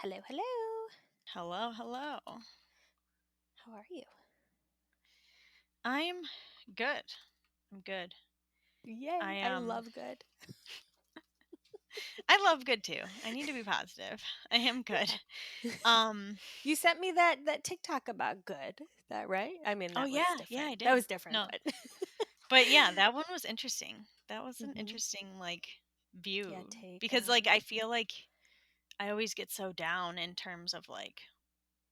Hello, hello. Hello, hello. How are you? I'm good. I'm good. Yay, I I um love good. I love good too. I need to be positive. I am good. Yeah. Um You sent me that TikTok about good. Is that right? I mean, oh that was yeah, different. I That did. was different, No. but But yeah, that one was interesting. That was an hmm interesting yeah, view take because on it. I feel like I always get so down in terms of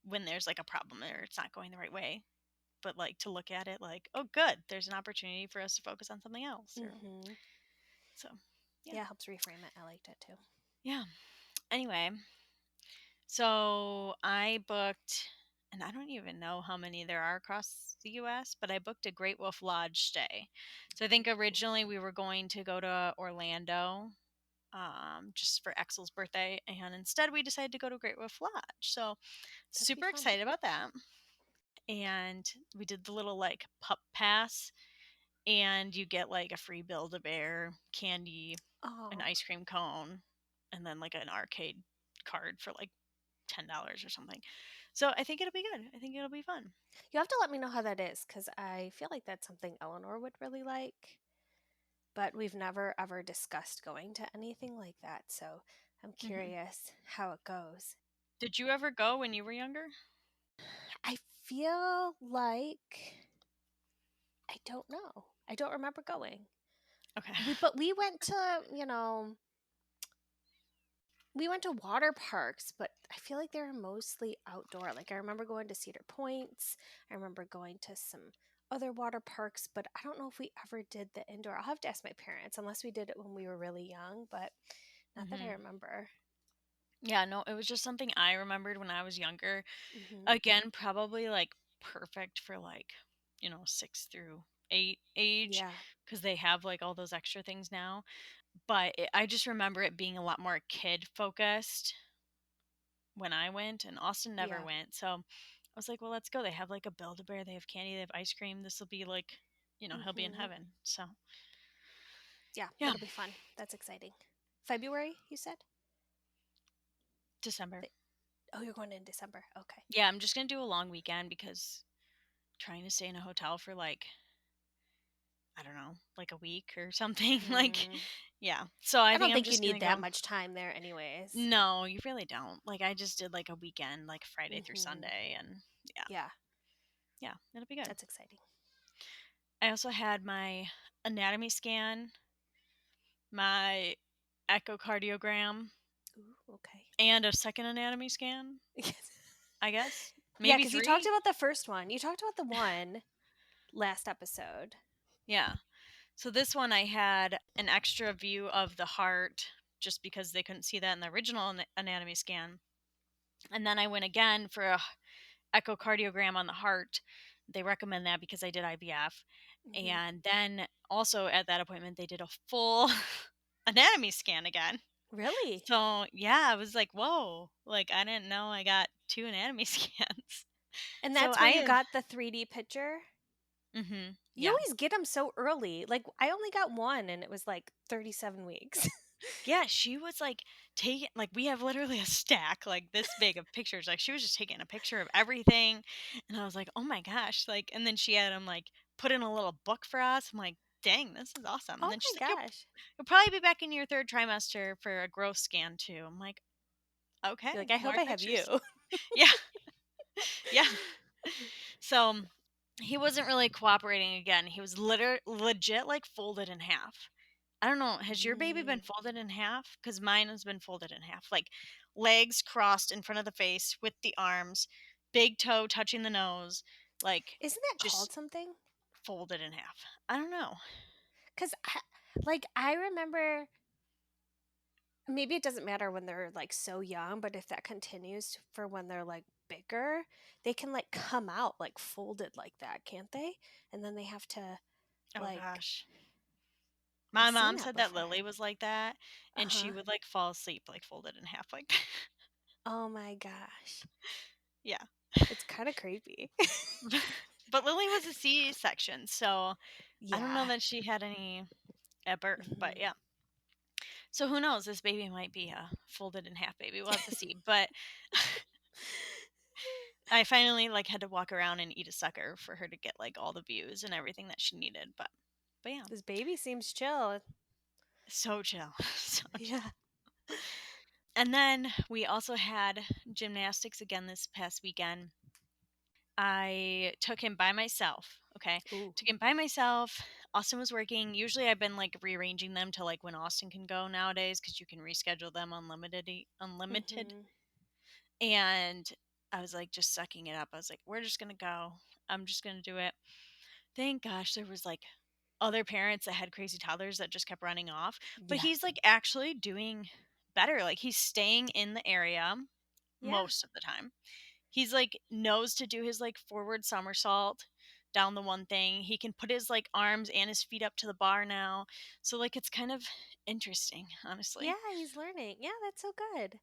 when there's a problem or it's not going the right way. But to look at it oh good, there's an opportunity for us to focus on something else or hmm so yeah. Yeah, helps reframe it. I liked it too. Yeah. Anyway, so I booked, and I don't even know how many there are across the US, but I booked a Great Wolf Lodge stay. So I think originally we were going to go to Orlando just for Axel's birthday, and instead we decided to go to Great Wolf Lodge. So That'd be super fun. excited about that. And we did the little pup pass, and you get a free Build-A-Bear, candy, an Oh, ice cream cone, and then an arcade card for $10 or something. So I think it'll be good. I think it'll be fun. you have to let me know how that is because I feel like that's something Eleanor would really like. But we've never ever discussed going to anything like that. So I'm hmm curious how it goes. Did you ever go when you were younger? I feel like I don't know. I don't remember going. Okay. But we went to, we went to water parks, but I feel like they were mostly outdoor. Like I remember going to Cedar Points. I remember going to some other water parks, but I don't know if we ever did the indoor. I'll have to ask my parents unless we did it when we were really young, but not that I hmm remember. Yeah, no, it was just something I remembered when I was younger. Mhm. Again, probably perfect for 6 through 8 age Yeah. because they have all those extra things now. But I just remember it being a lot more kid focused when I went, and Austin never Yeah. went. So I was like, well, let's go. They have a Build-A-Bear, they have candy, they have ice cream. This will be he'll be in Mhm. heaven. So Yeah, yeah, that'll be fun. That's exciting. February, you said? December. Th- Oh, you're going in December. Okay. Yeah, I'm just gonna do a long weekend because trying to stay in a hotel for I don't know, a week or something. Mm. Yeah. So I I think don't I'm think you just gonna need go. that much time there anyways. No, you really don't. I just did a weekend, Friday through Mhm. Sunday, and yeah, Yeah, yeah, it'll be good. that's exciting. I also had my anatomy scan, my echocardiogram, Ooh, okay. and a second anatomy scan, I guess. Yeah, Maybe because you talked three. about the first one. You talked about the one last episode. Yeah. So this one I had an extra view of the heart just because they couldn't see that in the original anatomy scan. And then I went again for a echocardiogram on the heart. They recommend that because I did IVF. Hmm. And then also at that appointment they did a full anatomy scan again. Really? So, yeah, I was like, "Whoa." I didn't know I got 2 anatomy scans. And So that's where you I got the 3D picture? You yeah. always get them so early. Like, I only got one and it was like 37 weeks. Yeah, she was, taking we have literally a stack, this big of pictures, she was just taking a picture of everything, and I was like, "Oh my gosh," and then she had them put in a little book for us. I'm like, "Dang, this is awesome." And Oh then my she's like, gosh. you'll probably be back in your 3rd trimester for a growth scan too." I'm like, "Okay, You're like, I hope more I have pictures." you. Yeah, yeah. So, he wasn't really cooperating again. He was legit, folded in half. I don't know, has your baby been Mm. folded in half? Because mine has been folded in half. Legs crossed in front of the face with the arms, big toe touching the nose, Isn't that called just something? folded in half. I don't know. Because, I remember maybe it doesn't matter when they're like so young, but if that continues for when they're like bigger, they can like come out like folded like that, can't they? And then they have to Oh like, gosh. I've My seen mom that said that before. Lily was like that, Uh and she huh. would fall asleep folded in half like that. Oh my gosh. Yeah. It's kind of creepy. But Lily was a C-section, so I don't know Yeah. that she had any at birth, but Hmm. yeah. So who knows? This baby might be a folded in half baby. We'll have to see. But I finally like had to walk around and eat a sucker for her to get like all the views and everything that she needed. But yeah, This baby seems chill. so chill. So chill. Yeah. And then we also had gymnastics again this past weekend. I took him by myself. Okay. Ooh. Took him by myself. Austin was working. Usually I've been like rearranging them to like when Austin can go nowadays because you can reschedule them unlimited. Mm-hmm. And I was like just sucking it up. I was like, we're just gonna go. I'm just gonna do it. Thank gosh there was like other parents that had crazy toddlers that just kept running off. But Yeah. he's like actually doing better. Like he's staying in the area Yeah. most of the time. He's like knows to do his like forward somersault down the one thing. He can put his like arms and his feet up to the bar now. So like it's kind of interesting, Yeah, honestly. he's learning. Yeah, that's so good.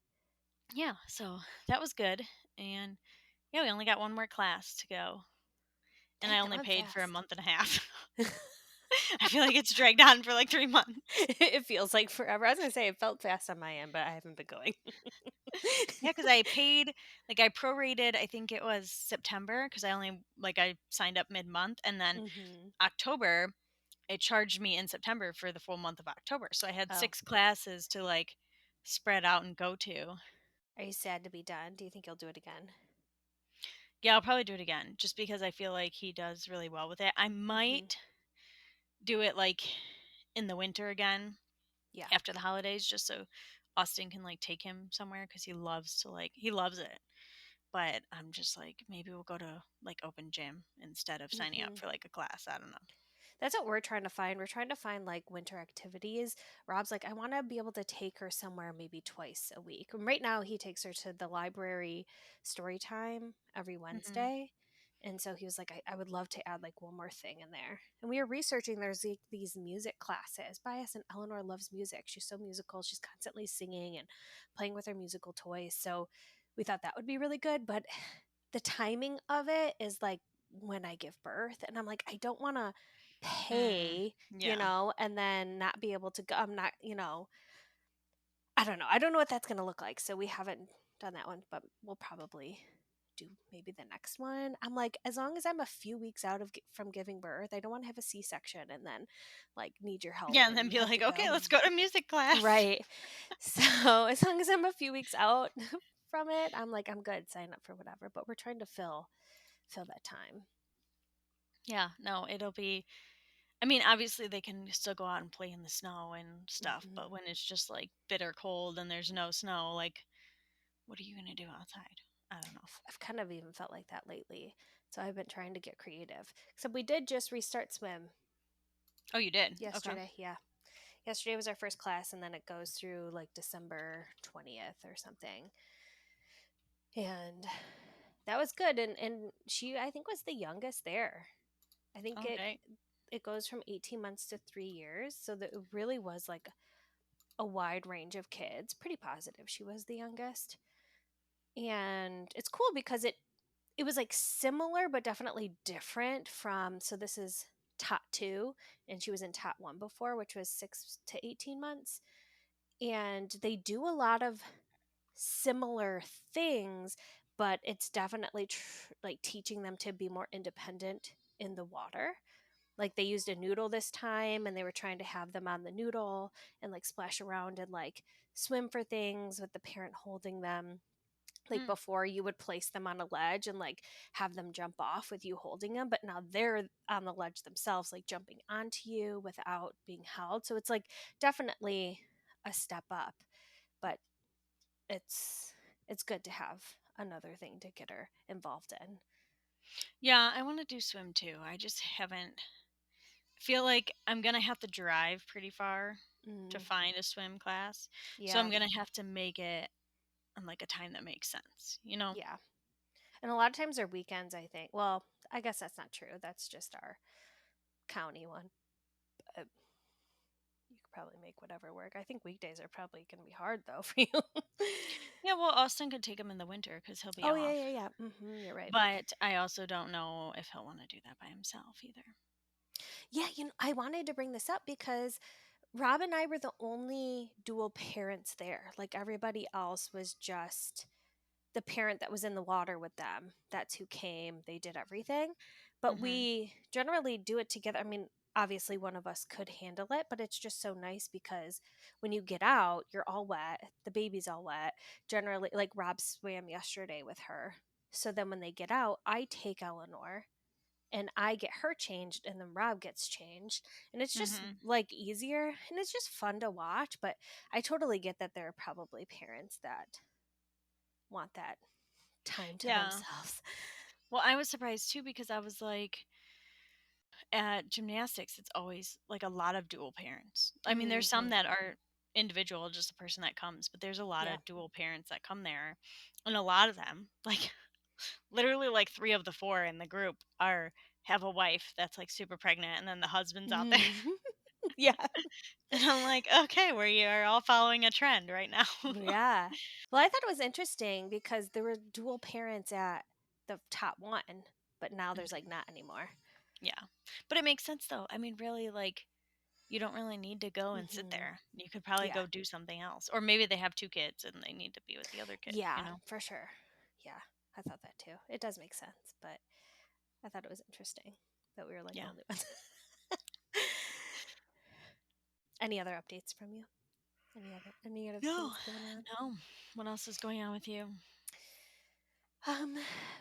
Yeah, so that was good. And yeah, we only got one more class to go. And Dang, I that only went paid for a fast. month and a half. I feel like it's dragged on for like 3 months. It feels like forever. I was gonna say it felt fast on my end, but I haven't been going. Yeah, because I paid, like I prorated, I think it was September, because I only, like I signed up mid month. And then Hmm. October, it charged me in September for the full month of October. So I had Oh, 6 classes to like spread out and go to. are you sad to be done? Do you think you'll do it again? Yeah, I'll probably do it again just because I feel like he does really well with it. I Hmm. might do it like in the winter again Yeah. after the holidays just so Austin can like take him somewhere because he loves to like, he loves it. But I'm just like, maybe we'll go to like open gym instead of signing up Hmm. for like a class. I don't know. That's what we're trying to find. We're trying to find like winter activities. Rob's like, I want to be able to take her somewhere maybe twice a week. And right now, he takes her to the library story time every Hmm. Wednesday. And so he was like, I would love to add like one more thing in there. And we were researching, there's like these music classes by us, and Eleanor loves music. She's so musical. She's constantly singing and playing with her musical toys. So we thought that would be really good. But the timing of it is like when I give birth. And I'm like, I don't want to Mm, pay, yeah. and then not be able to go. I'm not, I don't know. I don't know what that's going to look like. So we haven't done that one, but we'll probably do maybe the next one. I'm like, as long as I'm a few weeks out from giving birth, I don't want to have a C-section and then like need your help Yeah. And then and be have like, to okay, go. let's go to music class. Right. So as long as I'm a few weeks out from it, I'm like, I'm good. Sign up for whatever. But we're trying to fill that time. Yeah. No, it'll be, I mean, obviously they can still go out and play in the snow and stuff, Hmm. but when it's just like bitter cold and there's no snow, like, what are you going to do outside? I don't know. I've kind of even felt like that lately. So I've been trying to get creative. Except we did just restart swim Oh, you did? Okay. yesterday. Yeah. Yesterday was our first class, and then it goes through like December 20th or something. And that was good. And she, I think, was the youngest there. I think Oh, dang. it goes from 18 months to 3 years. So that it really was like a wide range of kids. Pretty positive she was the youngest. And it's cool because it was like similar but definitely different from, so this is tot 2 and she was in tot 1 before, which was 6 to 18 months, and they do a lot of similar things, but it's definitely like teaching them to be more independent in the water. Like they used a noodle this time and they were trying to have them on the noodle and like splash around and like swim for things with the parent holding them. Like Hmm. before you would place them on a ledge and like have them jump off with you holding them, but now they're on the ledge themselves, like jumping onto you without being held. So it's like definitely a step up, but it's it's good to have another thing to get her involved in. Yeah, I want to do swim too. I just haven't, feel like I'm going to have to drive pretty far to Mm, find a swim class. So yeah. I'm going to have to make it on like a time that makes sense, you know? Yeah, and a lot of times are weekends, I think. Well, I guess that's not true, that's just our county one, but you could probably make whatever work. I think weekdays are probably going to be hard though for you. Yeah, well, Austin could take him in the winter because he'll be Oh yeah, yeah, off. yeah. You're right. But I also don't know if he'll want to do that by himself either. Yeah, I wanted to bring this up because Rob and I were the only dual parents there. Like everybody else was just the parent that was in the water with them. That's who came. They did everything. But Mhm. we generally do it together. I mean, obviously one of us could handle it, but it's just so nice because when you get out, you're all wet. The baby's all wet. Generally, like Rob swam yesterday with her. So then when they get out, I take Eleanor and I get her changed and then Rob gets changed. And it's just Mhm. like easier and it's just fun to watch. But I totally get that there are probably parents that want that time to Yeah. themselves. Well, I was surprised too because I was like, at gymnastics, it's always like a lot of dual parents. I mean, there's some Hmm. that are individual, just a person that comes, but there's a lot Yeah. of dual parents that come there. And a lot of them, like literally like three of the four in the group are have a wife that's like super pregnant and then the husband's out there. Hmm. Yeah. And I'm like, okay, we are all following a trend right now. Yeah. Well, I thought it was interesting because there were dual parents at the top one, but now there's like Mhm. not anymore. Yeah. But it makes sense though. I mean, really, like, you don't really need to go and sit Hmm. there. You could probably Yeah. go do something else. Or maybe they have two kids and they need to be with the other kid, you Yeah, know? for sure. Yeah. I thought that too. It does make sense, but I thought it was interesting that we were like the Yeah. only ones. Any other updates from you? Any other No, things going on? no. What else is going on with you? Um,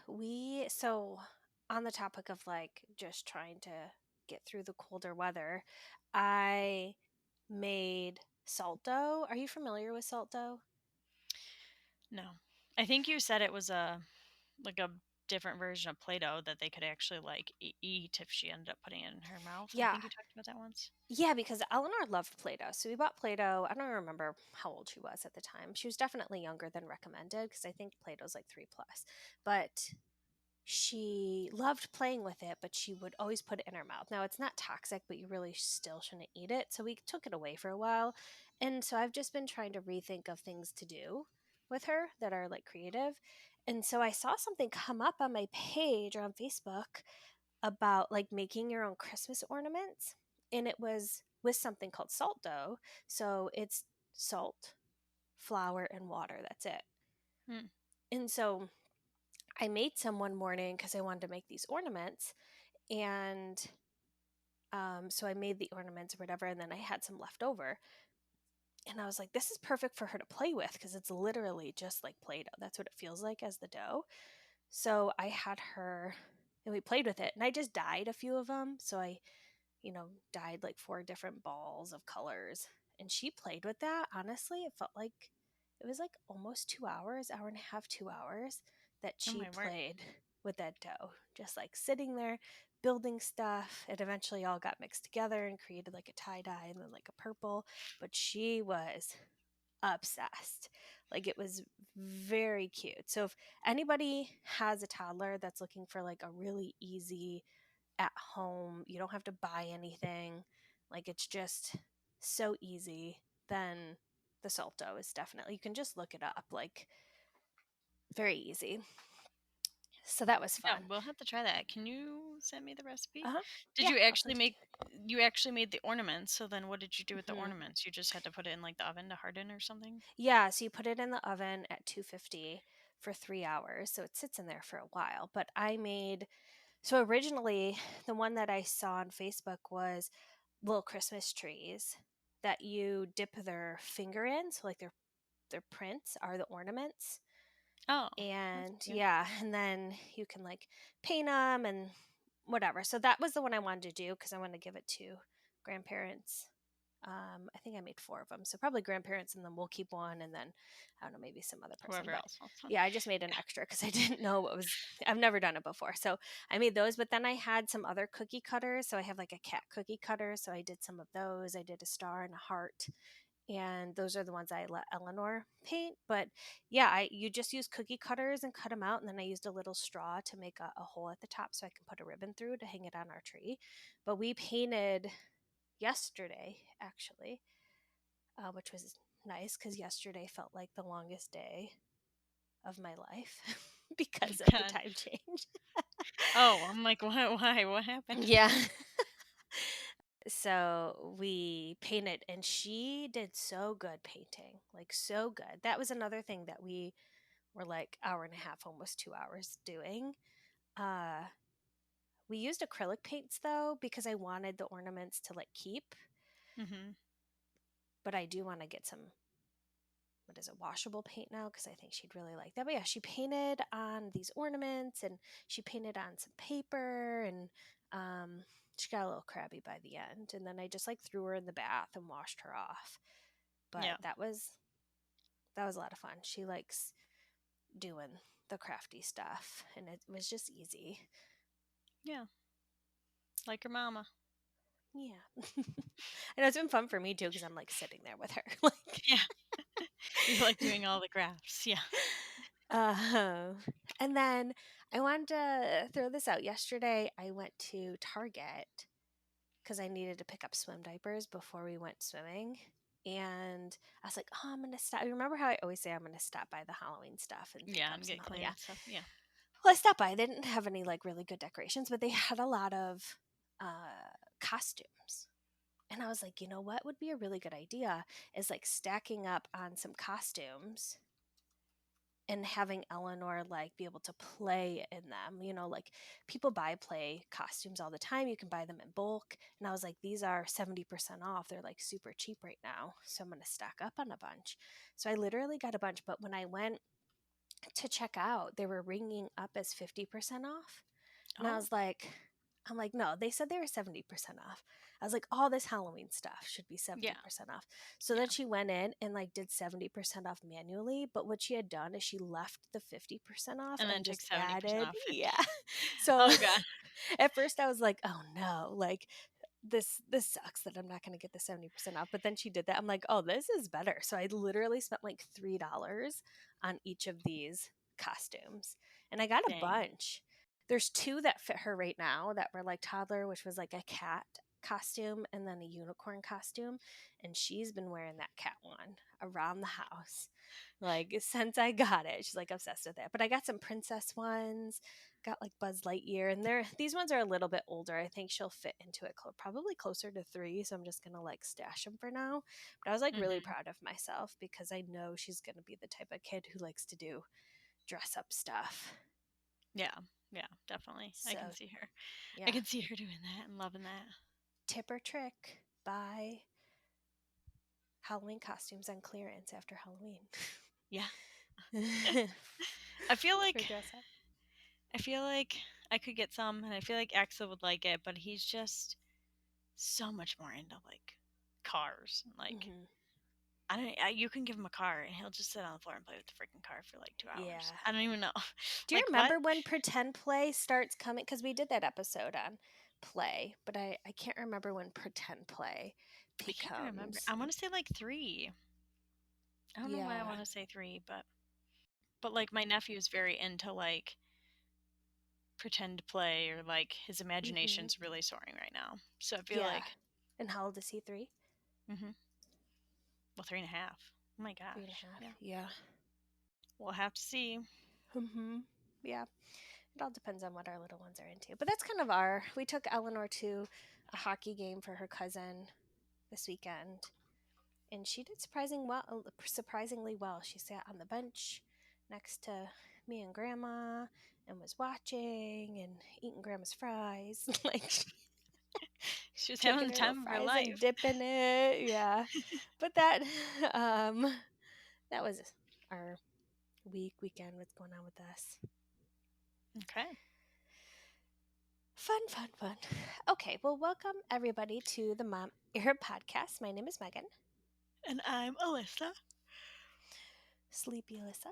we so on the topic of like just trying to get through the colder weather, I made salt dough. Are you familiar with salt dough? No. I think you said it was a like a different version of Play-Doh that they could actually like eat if she ended up putting it in her mouth. I Yeah. think you talked about that once. Yeah, because Eleanor loved Play-Doh. So we bought Play-Doh. I don't remember how old she was at the time. She was definitely younger than recommended because I think Play-Doh's like 3 plus. But she loved playing with it, but she would always put it in her mouth. Now, it's not toxic, but you really still shouldn't eat it. So we took it away for a while. And so I've just been trying to rethink of things to do with her that are like creative. And so I saw something come up on my page or on Facebook about like making your own Christmas ornaments. And it was with something called salt dough. So it's salt, flour, and water. That's it. Hmm. And so I made some one morning because I wanted to make these ornaments. And so I made the ornaments or whatever. And then I had some left over. And I was like, this is perfect for her to play with because it's literally just like Play Doh. That's what it feels like as the dough. So I had her and we played with it. And I just dyed a few of them. So I dyed like 4 different balls of colors. And she played with that. Honestly, it felt like it was like almost 2 hours, hour and a half, 2 hours that Oh she my word. played with that dough, just like sitting there building stuff. It eventually all got mixed together and created like a tie dye and then like a purple. But she was obsessed. Like it was very cute. So if anybody has a toddler that's looking for like a really easy at home, you don't have to buy anything. Like it's just so easy. Then the salt dough is definitely, you can just look it up, like very easy. So that was Yeah, fun. we'll have to try that. Can you send me the recipe? Uh-huh. Did Yeah, you I'll actually send it to make you actually made the ornaments, so then what did you do you. with the Hmm. ornaments? You just had to put it in like the oven to harden or something? Yeah, so you put it in the oven at 250 for 3 hours. So it sits in there for a while. But I made, so originally the one that I saw on Facebook was little Christmas trees that you dip their finger in. So like their prints are the ornaments. Oh, that's And cute. yeah, and then you can like paint them and whatever. So that was the one I wanted to do because I wanted to give it to grandparents. I think I made 4 of them, so probably grandparents, and then we'll keep one, and then I don't know, maybe some other person. Whoever But else wants one. yeah, I just made an extra because I didn't know what was. I've never done it before, so I made those. But then I had some other cookie cutters, so I have like a cat cookie cutter, so I did some of those. I did a star and a heart, and those are the ones I let Eleanor paint. But yeah, you just use cookie cutters and cut them out, and then I used a little straw to make a hole at the top so I can put a ribbon through to hang it on our tree. But we painted yesterday actually, which was nice because yesterday felt like the longest day of my life because of the God. time change. Oh, I'm like, why? What happened? Yeah. So we painted, and she did so good painting, like so good. That was another thing that we were like hour and a half, almost 2 hours doing. Uh, we used acrylic paints though because I wanted the ornaments to like keep, Mhm. but I do want to get some, what is it, washable paint now, because I think she'd really like that. But yeah, she painted on these ornaments, and she painted on some paper, and she got a little crabby by the end. And then I just like threw her in the bath and washed her off. But Yeah. that was a lot of fun. She likes doing the crafty stuff, and it was just easy. Yeah. Like your mama. Yeah. And it's been fun for me too because I'm like sitting there with her. Like, Yeah. You like doing all the crafts. Yeah. uh, and then I wanted to throw this out. Yesterday, I went to Target because I needed to pick up swim diapers before we went swimming. And I was like, oh, I'm going to stop. Remember how I always say I'm going to stop by the Halloween stuff and pick Yeah, up and some, get yeah. clearance stuff. Yeah. Well, I stopped by. They didn't have any like really good decorations, but they had a lot of costumes. And I was like, you know what would be a really good idea is like stacking up on some costumes and having Eleanor like be able to play in them. Like people buy play costumes all the time. You can buy them in bulk. And I was like, these are 70% off. They're like super cheap right now. So I'm going to stock up on a bunch. So I literally got a bunch. But when I went to check out, they were ringing up as 50% off. And I Oh. was like, I'm like, no, they said they were 70% off. I was like, all this Halloween stuff should be Yeah. 70% off. So then Yeah. she went in and like did 70% off manually. But what she had done is she left the 50% off And then and took just 70% added, off 50. yeah. So Oh god. at first I was like, oh no, like this sucks that I'm not going to get the 70% off. But then she did that. I'm like, oh, this is better. So I literally spent like $3 on each of these costumes. And I got a Dang. bunch. There's two that fit her right now that were like toddler, which was like a cat costume and then a unicorn costume. And she's been wearing that cat one around the house. Like since I got it, she's like obsessed with it. But I got some princess ones, got like Buzz Lightyear, and these ones are a little bit older. I think she'll fit into it probably closer to 3, so I'm just gonna like stash them for now. But I was like really Mhm. proud of myself because I know she's gonna be the type of kid who likes to do dress up stuff. Yeah. Yeah, definitely. I So can see her. I yeah, can see her doing that and loving that. tip or trick: buy Halloween costumes on clearance after Halloween Yeah. I feel for like dress up. I feel like I could get some, and I feel like Axel would like it, but he's just so much more into like cars. Like Hmm. I don't. You can give him a car, and he'll just sit on the floor and play with the freaking car for like 2 hours. Yeah. I don't even know. Do you Like what? remember when pretend play starts coming? Because we did that episode on play, but I can't remember when pretend play I can't remember. becomes. I want to say like 3. I don't know why I Yeah. want to say 3, but like my nephew's very into like pretend play, or like his Hmm. imagination's really soaring right now. So I feel Yeah. like, And how old is he? 3? well, 3.5. Oh my Three and a gosh. half. Yeah. Yeah. We'll have to see. Hmm. Yeah. It all depends on what our little ones are into. But that's kind of we took Eleanor to a hockey game for her cousin this weekend, and she did surprisingly well. She sat on the bench next to me and Grandma and was watching and eating Grandma's fries, like She's having taking the her little time of her fries and life. dipping it. Yeah, but um, that was our weekend. What's going on with us? Okay. Fun, fun, fun. Okay, well, welcome everybody to the Mom Ear podcast. My name is Megan. And I'm Alyssa. Sleepy Alyssa.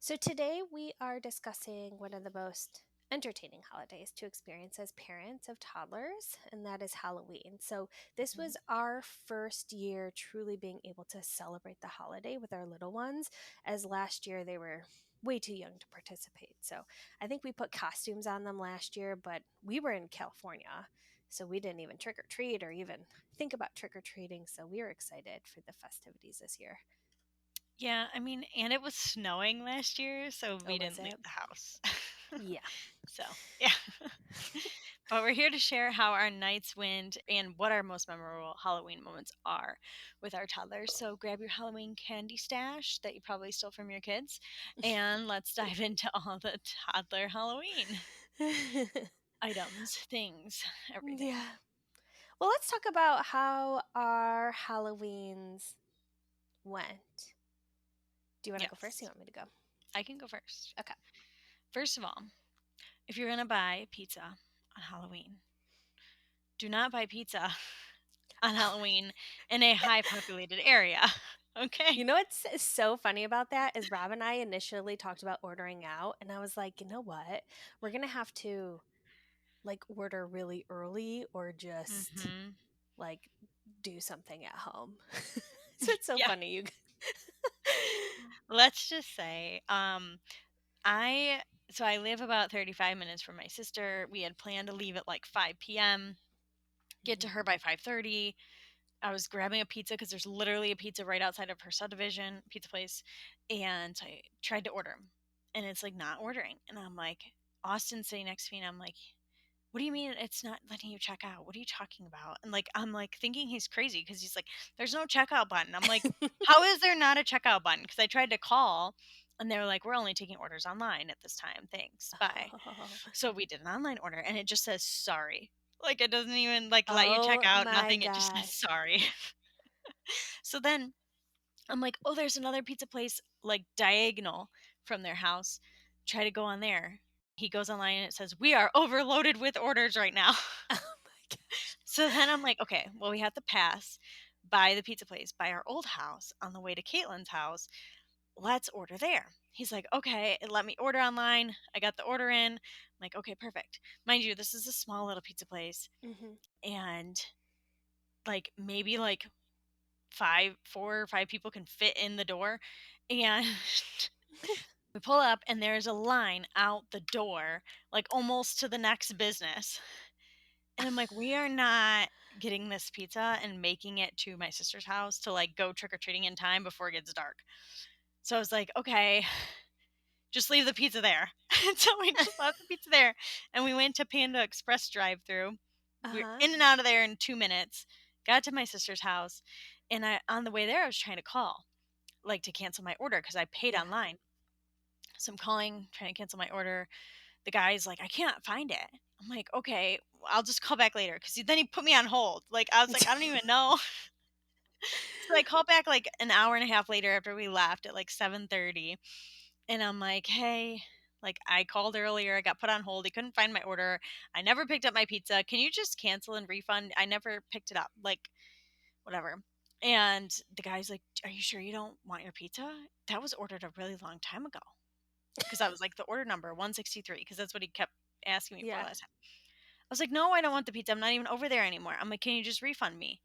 So today we are discussing one of the most entertaining holidays to experience as parents of toddlers, and that is Halloween. So this Mhm. was our first year truly being able to celebrate the holiday with our little ones, as last year they were way too young to participate. So I think we put costumes on them last year, but we were in California. So we didn't even trick or treat or even think about trick or treating. So we were excited for the festivities this year. Yeah, I mean, and it was snowing last year, so Oh, we was didn't leave it? the house. Yeah. So, yeah. But we're here to share how our nights went and what our most memorable Halloween moments are with our toddlers. So grab your Halloween candy stash that you probably stole from your kids, and let's dive into all the toddler Halloween items, things, everything. Yeah. Well, let's talk about how our Halloweens went. Do you want to go first? Or you Yes, want me to go? I can go first. Okay. First of all, if you're going to buy pizza on Halloween, do not buy pizza on Halloween in a high populated area. Okay. You know what's so funny about that is Rob and I initially talked about ordering out, and I was like, you know what? We're gonna have to like order really early or just Hmm. like do something at home. So it's so Yeah. funny. You Let's just say, I so I live about 35 minutes from my sister. We had planned to leave at like 5 p.m., get to Mhm. her by 5:30. I was grabbing a pizza because there's literally a pizza right outside of her subdivision pizza place, and so I tried to order, and it's like not ordering, and I'm like, Austin's sitting next to me, and I'm like, what do you mean it's not letting you check out? What are you talking about? And like, I'm like thinking he's crazy because he's like, there's no checkout button. I'm like, how is there not a checkout button? Because I tried to call and they were like, we're only taking orders online at this time. Thanks. Bye. Oh, So we did an online order and it just says sorry. Like it doesn't even like let you check oh out, my nothing. It just says gosh. sorry. So then I'm like, oh, there's another pizza place like diagonal from their house. Try to go on there. He goes online and it says, we are overloaded with orders right now. Oh my gosh. So then I'm like, okay, well, we have to pass by the pizza place, by our old house on the way to Caitlin's house. Let's order there. He's like, okay, and let me order online. I got the order in. I'm like, okay, perfect. Mind you, this is a small little pizza place. Hmm. And like maybe like five, 4 or 5 people can fit in the door. And we pull up and there's a line out the door, like almost to the next business. And I'm like, we are not getting this pizza and making it to my sister's house to like go trick or treating in time before it gets dark. So I was like, okay, just leave the pizza there. And so we just left the pizza there and we went to Panda Express drive through. We're Uh-huh. in and out of there in 2 minutes, got to my sister's house. And I, on the way there, I was trying to call, like to cancel my order because I paid Yeah. online. So I'm calling, trying to cancel my order. The guy's like, I can't find it. I'm like, okay, I'll just call back later. Cause then he put me on hold. Like, I was like, I don't even know. So I called back like an hour and a half later after we left at like 7:30. And I'm like, hey, like I called earlier. I got put on hold. He couldn't find my order. I never picked up my pizza. Can you just cancel and refund? I never picked it up. Like, whatever. And the guy's like, are you sure you don't want your pizza? That was ordered a really long time ago. Because I was like, the order number 163, because that's what he kept asking me for Yeah. last time. I was like, no, I don't want the pizza. I'm not even over there anymore. I'm like, can you just refund me?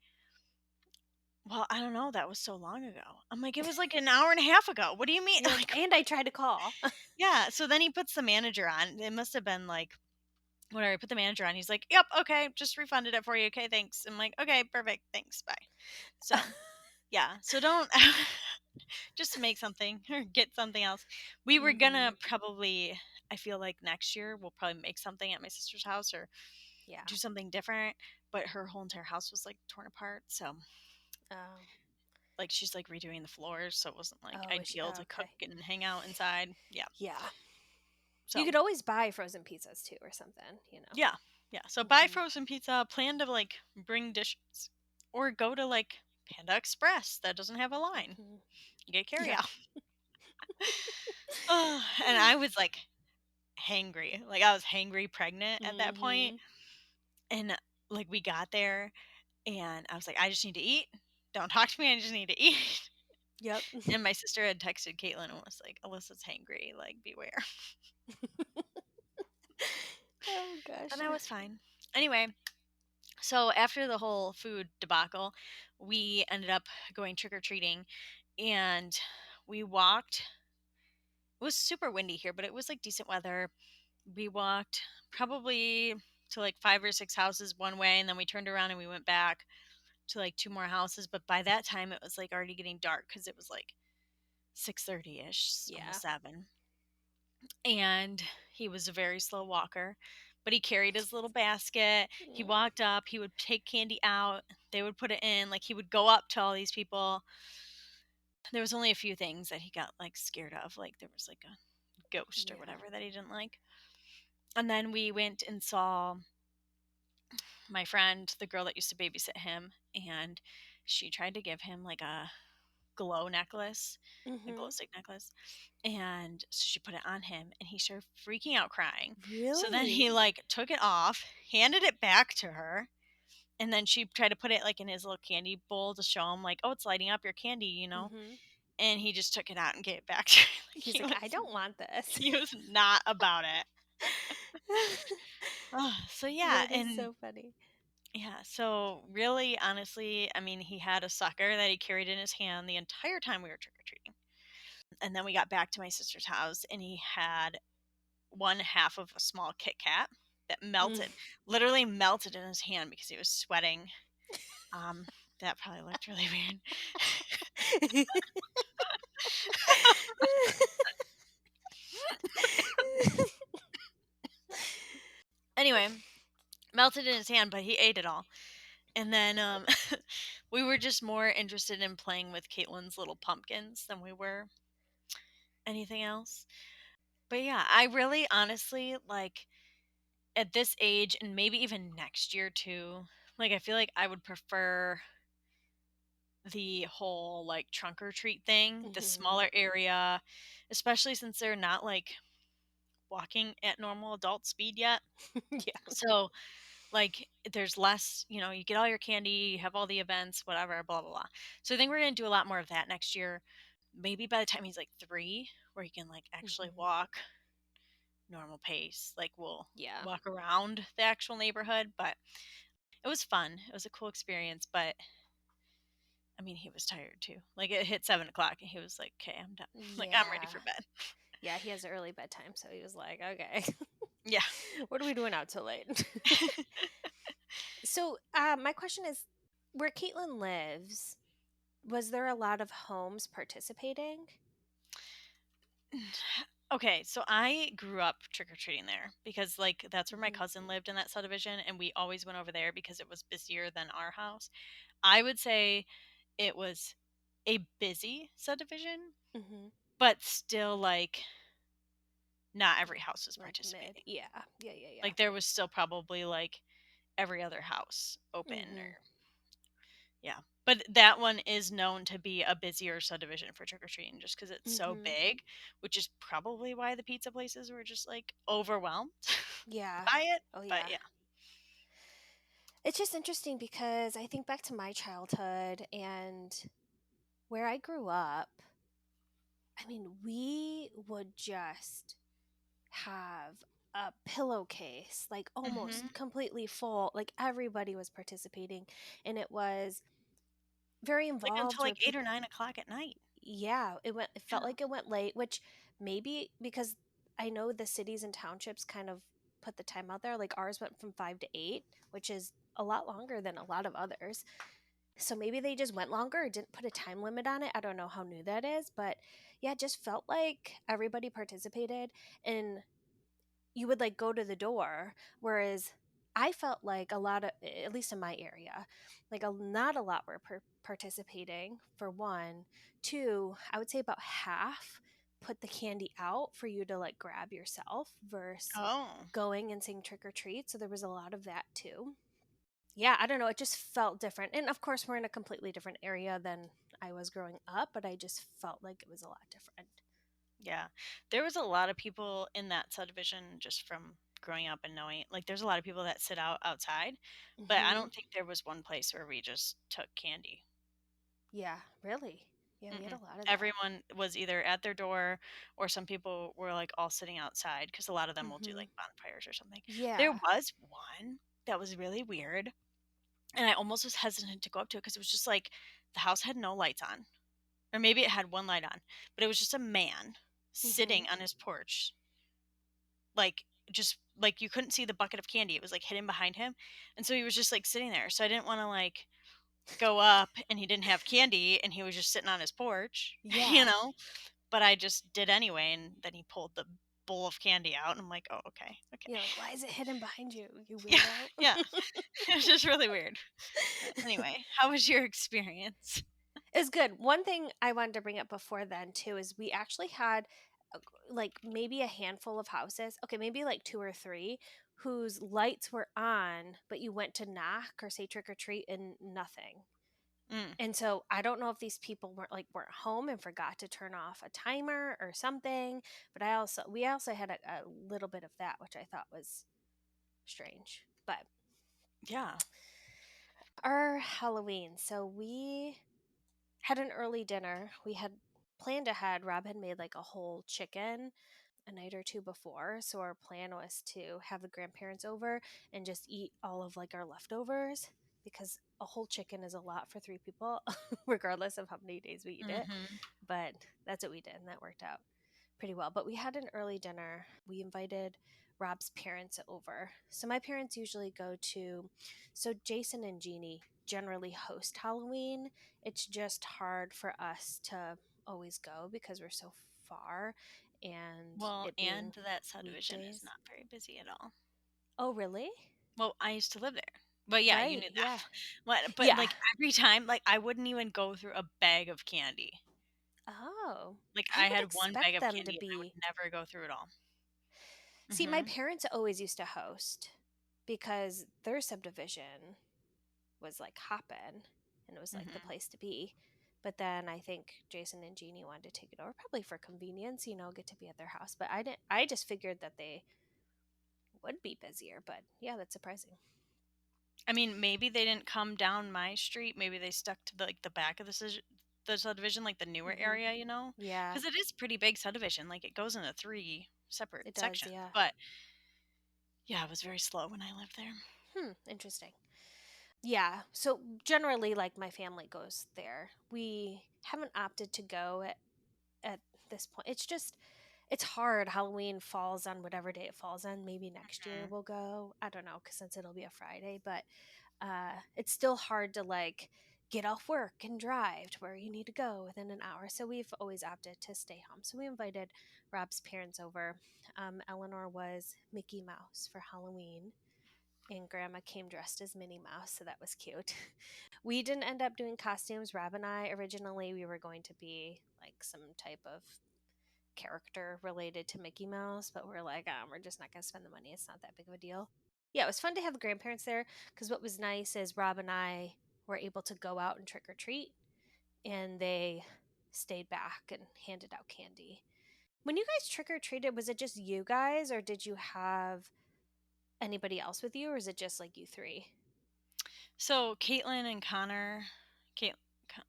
Well, I don't know. That was so long ago. I'm like, it was like an hour and a half ago. What do you mean? You're like, Like, and I tried to call. yeah. So then he puts the manager on. It must have been like, whatever. He put the manager on. He's like, yep, okay, just refunded it for you. Okay, thanks. I'm like, okay, perfect. Thanks. Bye. So, yeah. So don't just make something or get something else. We were gonna Hmm. probably, I feel like next year we'll probably make something at my sister's house or Yeah. do something different. But her whole entire house was like torn apart. So Oh. like she's like redoing the floors, so it wasn't like Oh, ideal oh, to cook okay. and hang out inside. Yeah. Yeah. You So could always buy frozen pizzas too or something, you know. yeah. Yeah. So buy Hmm. frozen pizza, plan to like bring dishes. Or go to like Panda Express that doesn't have a line. Hmm. Get carry Yeah. out. And I was like hangry. Like I was hangry pregnant at that point. Hmm. And like we got there and I was like, I just need to eat. Don't talk to me, I just need to eat. Yep. And my sister had texted Caitlin and was like, Alyssa's hangry, like beware. Oh And gosh. I was fine. Anyway, so after the whole food debacle, we ended up going trick or treating and we walked. It was super windy here, but it was like decent weather. We walked probably to like 5 or 6 houses one way, and then we turned around and we went back to like two more houses. But by that time, it was like already getting dark because it was like 6:30 ish, Yeah. almost 7. And he was a very slow walker, but he carried his little basket. He Mm. walked up, he would take candy out, they would put it in, like he would go up to all these people. There was only a few things that he got like scared of, like there was like a ghost or Yeah. whatever that he didn't like. And then we went and saw my friend, the girl that used to babysit him, and she tried to give him like a glow necklace, a glow Mhm. stick necklace. And so she put it on him and he started freaking out crying. So then he Really? like took it off, handed it back to her, and then she tried to put it like in his little candy bowl to show him like, "Oh, it's lighting up your candy, you know?" Mhm. And he just took it out and gave it back to her. Like He's like, "I don't want this." he was not about it. Oh, so yeah, That is and so funny. yeah, so really honestly, I mean, he had a sucker that he carried in his hand the entire time we were trick or treating. And then we got back to my sister's house and he had one half of a small Kit Kat that Mm. melted, literally melted in his hand because he was sweating. Um, that probably looked really weird. Anyway, melted in his hand, but he ate it all. And then we were just more interested in playing with Caitlin's little pumpkins than we were anything else. But yeah, I really honestly like at this age and maybe even next year too, like I feel like I would prefer the whole like trunk or treat thing, the Mhm. smaller area, especially since they're not like walking at normal adult speed yet. Yeah. So, like, there's less, you get all your candy, you have all the events, whatever, blah, blah, blah. So, I think we're going to do a lot more of that next year. Maybe by the time he's like 3, where he can like actually Mhm. walk normal pace, like, we'll Yeah. walk around the actual neighborhood. But it was fun. It was a cool experience. But I mean, he was tired too. Like, it hit 7 o'clock and he was like, okay, I'm done. Like, I'm ready Yeah. for bed. Yeah, he has an early bedtime, so he was like, "Okay. Yeah. What are we doing out till late?" So, my question is, where Caitlin lives, was there a lot of homes participating? Okay, so I grew up trick or treating there because, like, that's where my Mhm. cousin lived in that subdivision, and we always went over there because it was busier than our house. I would say it was a busy subdivision, Mhm. but still, like, not every house was Like mid. participating. Yeah. Yeah, yeah, yeah. Like, there was still probably like every other house open, Mhm. or yeah. But that one is known to be a busier subdivision for trick or treating just because it's so Mhm. big, which is probably why the pizza places were just like overwhelmed Yeah. by it. Oh, But yeah. yeah. It's just interesting because I think back to my childhood and where I grew up. I mean, we would just have a pillowcase like Hmm. almost completely full. Like everybody was participating, and it was very Like involved until where like 8 or 9 o'clock at night. yeah, it Yeah. felt like it went late, which maybe because I know the cities and townships kind of put the time out there. Like ours went from 5 to 8, which is a lot longer than a lot of others. So maybe they just went longer or didn't put a time limit on it. I don't know how new that is, but yeah, it just felt like everybody participated and you would like go to the door. Whereas I felt like a lot of, at least in my area, like not a lot were participating for one. Two, I would say about half put the candy out for you to like grab yourself versus Oh, going and saying trick or treat. So there was a lot of that too. Yeah, I don't know. It just felt different. And of course, we're in a completely different area than I was growing up, but I just felt like it was a lot different. yeah. There was a lot of people in that subdivision just from growing up and knowing. Like, there's a lot of people that sit out outside, but I Hmm. don't think there was one place where we just took candy. Yeah, really. Yeah, we had a Mm-mm. lot of that. Everyone was either at their door or some people were like all sitting outside because a lot of them will do Hmm. like bonfires or something. There Yeah. was one that was really weird, and I almost was hesitant to go up to it because it was just like the house had no lights on, or maybe it had one light on, but it was just a man Hmm. sitting on his porch, like just like you couldn't see the bucket of candy. It was like hidden behind him, and so he was just like sitting there. So I didn't want to like go up and he didn't have candy and he was just sitting on his porch, you Yeah. know? But I just did anyway, and then he pulled the bowl of candy out, and I'm like, "Oh, okay, You're okay." like, why is it hidden behind you, you Yeah, weirdo? yeah. It was just really weird. But anyway, how was your experience? It's good. One thing I wanted to bring up before then too is we actually had like maybe a handful of houses, okay, maybe like two or three, whose lights were on, but you went to knock or say trick or treat and nothing. Mm, And so I don't know if these people weren't home and forgot to turn off a timer or something, but we also had a little bit of that, which I thought was strange. But yeah. our Halloween, so we had an early dinner. We had planned ahead. Rob had made like a whole chicken a night or two before. So our plan was to have the grandparents over and just eat all of like our leftovers because a whole chicken is a lot for three people, regardless of how many days we eat it. Mhm. But that's what we did, and that worked out pretty well. But we had an early dinner. We invited Rob's parents over. So my parents usually go to, so Jason and Jeannie generally host Halloween. It's just hard for us to always go because we're so far and Well, it being and that subdivision is weekdays. not very busy at all. Oh, really? Well, I used to live there. But yeah, you Right. knew that. Yeah. But Yeah. like every time, like I wouldn't even go through a bag of candy. Oh, Like I I would had one bag expect of them to candy and I would be. never go through it all. See, my Mhm. parents always used to host because their subdivision was like hopping and it was like the Mhm. place to be. But then I think Jason and Jeannie wanted to take it over, probably for convenience, get to be at their house. But I just figured that they would be busier. But yeah, that's surprising. I mean, maybe they didn't come down my street. Maybe they stuck to the back of the subdivision, like the newer Hmm. area, you know? Yeah, Because it is pretty big subdivision. Like it goes into three separate it does. sections. Yeah. But yeah, it was very slow when I lived there. Interesting. Yeah. So generally, like my family goes there. We haven't opted to go at this point. It's hard. Halloween falls on whatever day it falls on. Maybe next year Mhm. we'll go. I don't know, cuz since it'll be a Friday, but it's still hard to like get off work and drive to where you need to go within an hour. So we've always opted to stay home. So we invited Rob's parents over. Eleanor was Mickey Mouse for Halloween, and Grandma came dressed as Minnie Mouse, so that was cute. We didn't end up doing costumes. Rob and I originally we were going to be like some type of character related to Mickey Mouse, but we're like, we're just not going to spend the money. It's not that big of a deal. Yeah, it was fun to have the grandparents there because what was nice is Rob and I were able to go out and trick or treat, and they stayed back and handed out candy. When you guys trick or treated, was it just you guys, or did you have anybody else with you, or is it just like you three? So Caitlin and Connor, Cait-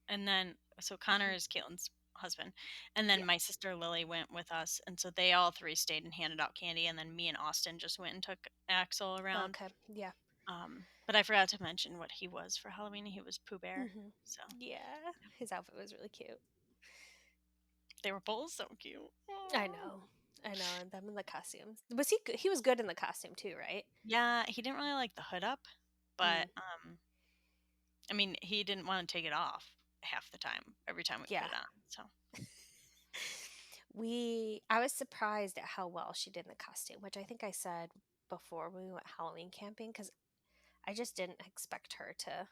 and then so Connor Hmm. is Caitlin's husband, and then Yeah. my sister Lily went with us, and so they all three stayed and handed out candy, and then me and Austin just went and took Axel around. Okay. Yeah. But I forgot to mention what he was for Halloween. He was Pooh Bear, Hmm. so Yeah. His outfit was really cute. they were both so cute. I Aw. know. I know. And them in the costumes. Was he? He was good in the costume too, right? Yeah, he didn't really like the hood up, Mm, but I mean, he didn't want to take it off half the time. Every time we put yeah. it on, so I was surprised at how well she did in the costume, which I think I said before when we went Halloween camping because I just didn't expect her to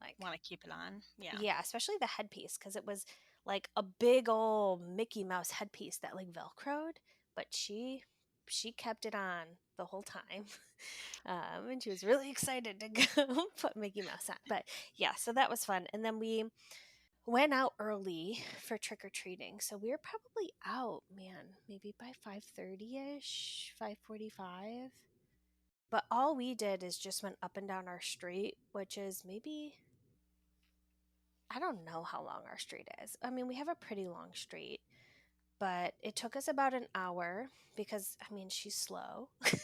like, want to keep it on. Yeah, yeah, especially the headpiece because it was like a big old Mickey Mouse headpiece that like velcroed, but she kept it on the whole time. And she was really excited to go put Mickey Mouse on. But yeah, so that was fun. And then we went out early for trick or treating. So we were probably out, man, maybe by 5:30 ish, 5:45. But all we did is just went up and down our street, which is maybe, I don't know how long our street is. I mean, we have a pretty long street, but it took us about an hour because, I mean, she's slow mm,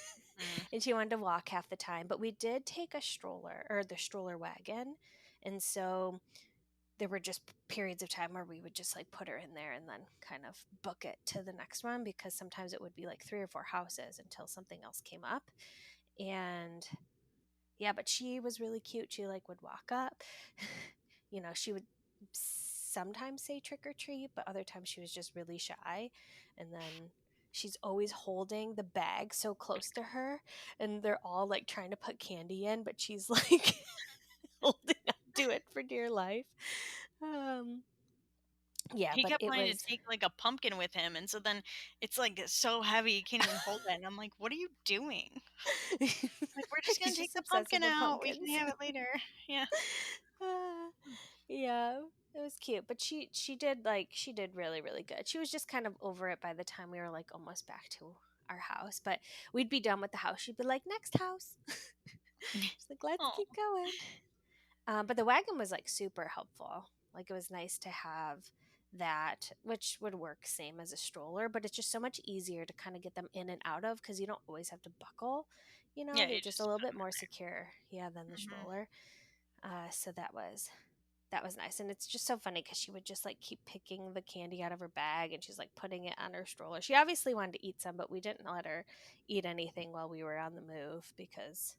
and she wanted to walk half the time. But we did take a stroller or the stroller wagon. And so there were just periods of time where we would just like put her in there and then kind of book it to the next one because sometimes it would be like three or four houses until something else came up. And Yeah, but she was really cute. She like would walk up. She would sometimes say trick or treat, but other times she was just really shy. And then she's always holding the bag so close to her, and they're all like trying to put candy in, but she's like holding on to it for dear life. Um, yeah, He but kept it wanting to was take, like, a pumpkin with him, and so then it's, like, so heavy you can't even hold it, and I'm like, "What are you doing?" Like, "We're just gonna he's take just the obsessive pumpkin with out, we can pumpkins. have it later." Yeah. Ah, yeah, it was cute, but she did really really good. She was just kind of over it by the time we were like almost back to our house, but we'd be done with the house. She'd be like, "Next house." She's like, "Let's Oh, keep going." But the wagon was like super helpful. Like it was nice to have that, which would work same as a stroller, but it's just so much easier to kind of get them in and out of because you don't always have to buckle. yeah, They're you just a just little put bit him more secure, yeah, than the in there. Mhm. stroller. So that was nice, and it's just so funny because she would just like keep picking the candy out of her bag, and she's like putting it on her stroller. She obviously wanted to eat some, but we didn't let her eat anything while we were on the move because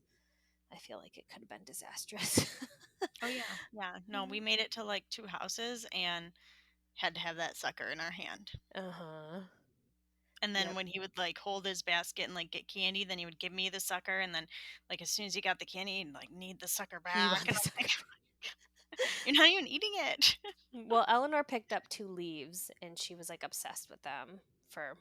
I feel like it could have been disastrous. Oh, yeah, yeah, no, we made it to, like, 2 houses and had to have that sucker in our hand. Uh-huh. And then Yep. when he would, like, hold his basket and, like, get candy, then he would give me the sucker, and then, like, as soon as he got the candy, he'd, like, need the sucker He back, wanted and the I'm like, sucker. "You're not even eating it." Well, Eleanor picked up two leaves, and she was like obsessed with them for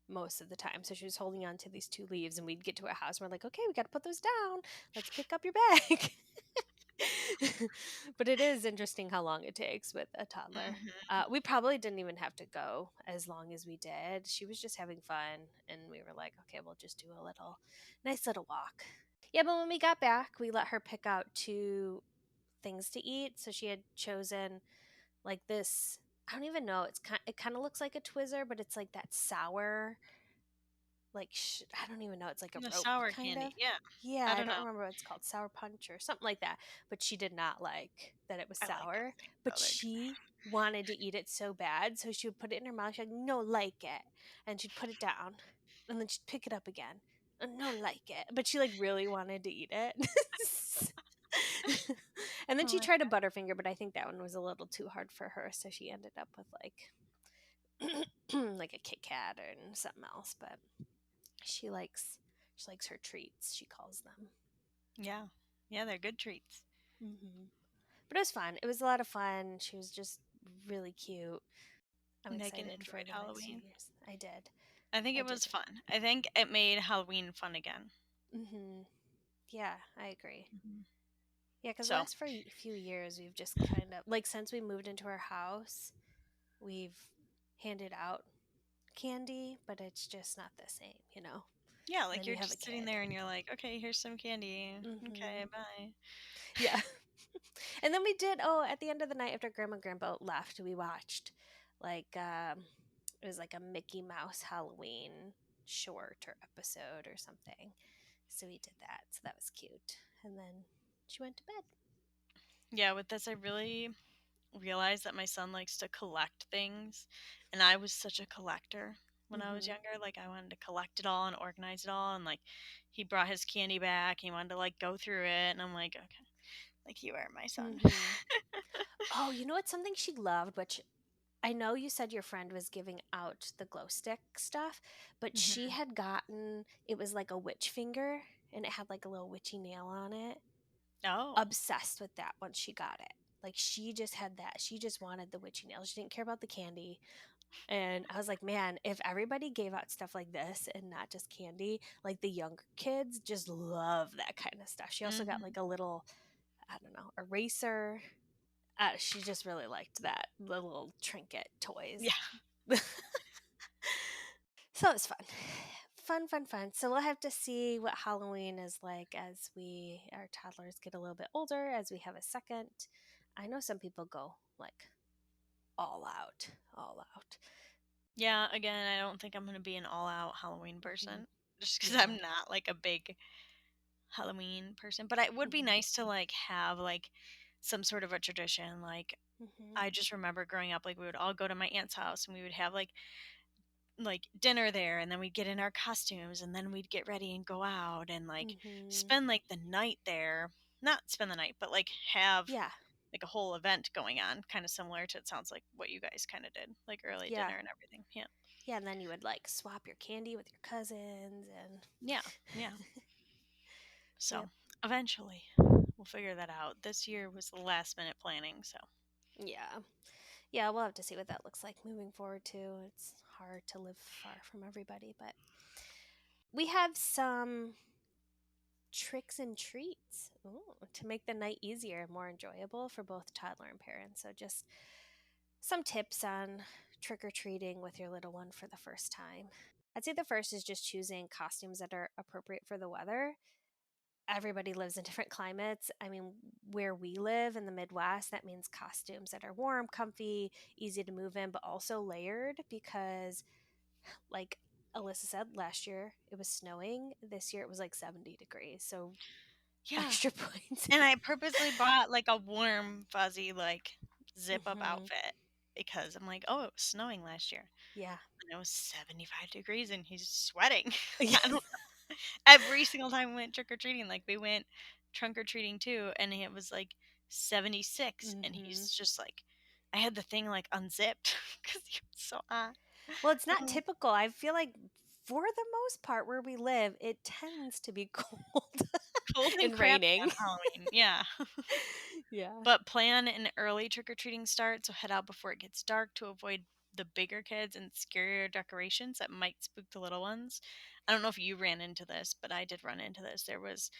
most of the time. So she was holding on to these two leaves, and we'd get to a house, and we're like, okay, we got to put those down. Let's pick up your bag. But it is interesting how long it takes with a toddler. Mhm. We probably didn't even have to go as long as we did. She was just having fun, and we were like, okay, we'll just do a nice little walk. Yeah, but when we got back, we let her pick out two things to eat. So she had chosen like this. I don't even know. It kind of looks like a Twizzler, but it's like that sour, like I don't even know. It's like a The rope sour kind of. candy, yeah. Yeah, I I don't don't know. remember what it's called, sour punch or something like that. But she did not like that it was I like those sour. things, But though, they're good. she wanted to eat it so bad, so she would put it in her mouth. She'd like, no, like it, and she'd put it down, and then she'd pick it up again. No, like it, but she like really wanted to eat it. And then Oh she my tried a god. Butterfinger, but I think that one was a little too hard for her, so she ended up with like a Kit Kat and something else. But she likes she likes her treats. She calls them. Yeah. Yeah, they're good treats. But it was fun. It was a lot of fun. She was just really cute. I'm Megan excited for enjoyed the next few Halloween. years. I did. I think I it did. was fun. I think it made Halloween fun again. Yeah, I agree. Mhm. Yeah, because the So, last few years we've just kind of like since we moved into our house, we've handed out candy, but it's just not the same. yeah, And like, then you you're have a just sitting kid. there and you're like, "Okay, here's some candy. Hmm. Okay, bye." Yeah. And then we did, oh, at the end of the night after Grandma and Grandpa left, we watched like it was like a Mickey Mouse Halloween short or episode or something. So we did that. So that was cute. And then she went to bed. Yeah, with this, I really realized that my son likes to collect things, and I was such a collector when I was Mhm. younger. Like, I wanted to collect it all and organize it all, and, like, he brought his candy back, he wanted to, like, go through it, and I'm like, "Okay, like, you are my son." Mhm. Oh, you know what? Something she loved, which I know you said your friend was giving out the glow stick stuff, but she Mhm. had gotten it was like a witch finger and it had like a little witchy nail on it. Oh. Obsessed with that once she got it. Like she just had that. She just wanted the witchy nail. She didn't care about the candy. And I was like, man, if everybody gave out stuff like this and not just candy, like the younger kids just love that kind of stuff. She also got Mhm. like a little, I don't know, eraser. She just really liked that, the little trinket toys. Yeah. So it was fun. Fun, fun, fun. So we'll have to see what Halloween is like as our toddlers get a little bit older, as we have a second. I know some people go like all out, all out. Yeah, again, I don't think I'm gonna be an all-out Halloween Hmm. person, just because 'cause Yeah. I'm not, like, a big Halloween person, but it would be Hmm. nice to, like, have, like, some sort of a tradition, like, Hmm. I just remember growing up, like, we would all go to my aunt's house, and we would have, like, like dinner there, and then we'd get in our costumes, and then we'd get ready and go out and like Mhm. spend like the night there. Not spend the night, but like have Yeah. like a whole event going on, kind of similar to, it sounds like, what you guys kind of did, like early Yeah. dinner and everything. Yeah. Yeah, and then you would like swap your candy with your cousins and Yeah. Yeah. yep. So eventually we'll figure that out. This year was the last minute planning. So Yeah. Yeah, we'll have to see what that looks like moving forward too. It's hard to live far from everybody, but we have some tricks and treats to make the night easier and more enjoyable for both toddler and parents. So, just some tips on trick or treating with your little one for the first time. I'd say the first is just choosing costumes that are appropriate for the weather. Everybody lives in different climates. I mean, where we live in the Midwest, that means costumes that are warm, comfy, easy to move in, but also layered because, like Alyssa said, last year it was snowing. This year it was like 70 degrees. So yeah. extra points. And I purposely bought like a warm, fuzzy, like zip up Hmm. outfit because I'm like, oh, it was snowing last year. Yeah. And it was 75 degrees and he's sweating. Yeah. I don't Every single time we went trick or treating, like we went trunk or treating too, and it was like 76, and Hmm. he's just like, I had the thing like unzipped because he was so hot. Well, it's not Oh, typical. I feel like for the most part where we live, it tends to be cold cold and and crappy raining. on Halloween. Yeah. Yeah. But plan an early trick or treating start, so head out before it gets dark to avoid the bigger kids and scarier decorations that might spook the little ones. I don't know if you ran into this, but I did run into this. There was